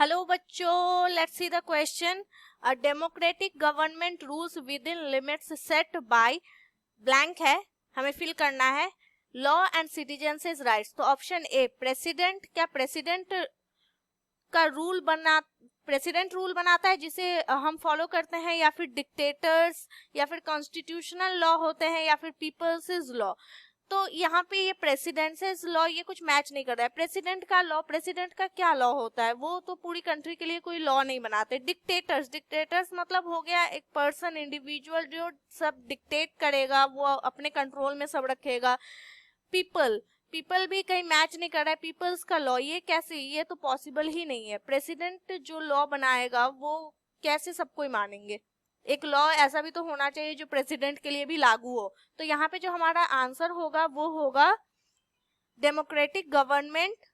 Hello बच्चों, let's see the question. A democratic government rules with in limits set by blank है, हमें fill करना है. Law and citizens rights. तो option A president. क्या president का प्रेसिडेंट रूल बनाता है जिसे हम फॉलो करते हैं, या फिर डिक्टेटर्स, या फिर कॉन्स्टिट्यूशनल लॉ होते हैं, या फिर पीपल्स लॉ. तो यहाँ पे ये प्रेसिडेंट्स लॉ ये कुछ मैच नहीं कर रहा है. प्रेसिडेंट का लॉ, प्रेसिडेंट का क्या लॉ होता है? वो तो पूरी कंट्री के लिए कोई लॉ नहीं बनाते. डिक्टेटर्स मतलब हो गया एक पर्सन, इंडिविजुअल जो सब डिक्टेट करेगा, वो अपने कंट्रोल में सब रखेगा. पीपल भी कहीं मैच नहीं कर रहा है. पीपल्स का लॉ ये कैसे? ये तो पॉसिबल ही नहीं है. प्रेसिडेंट जो लॉ बनाएगा वो कैसे सबको मानेंगे? एक लॉ ऐसा भी तो होना चाहिए जो प्रेसिडेंट के लिए भी लागू हो. तो यहाँ पे जो हमारा आंसर होगा वो होगा democratic government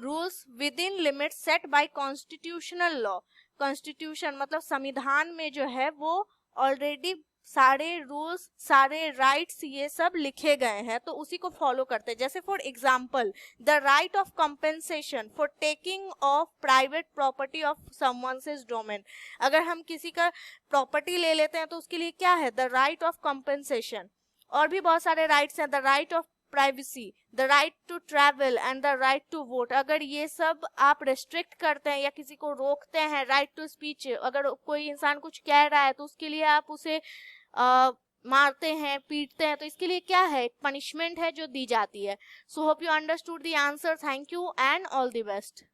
rules with in limit set by constitutional law. Constitution मतलब संविधान में जो है वो ऑलरेडी सारे रूल्स, सारे राइट्स ये सब लिखे गए हैं, तो उसी को फॉलो करते हैं. जैसे for example the right of compensation for taking of private property of someone's domain. अगर हम किसी का प्रॉपर्टी ले लेते हैं तो उसके लिए क्या है? The right of compensation. और भी बहुत सारे राइट्स हैं. The right of privacy, the right to travel and the right to vote. अगर ये सब आप रेस्ट्रिक्ट करते हैं या किसी को रोकते हैं, राइट टू स्पीच, अगर कोई इंसान कुछ कह रहा है तो उसके लिए आप उसे मारते हैं, पीटते हैं, तो इसके लिए क्या है? पनिशमेंट है जो दी जाती है. So hope you understood the answer. Thank you and all the best.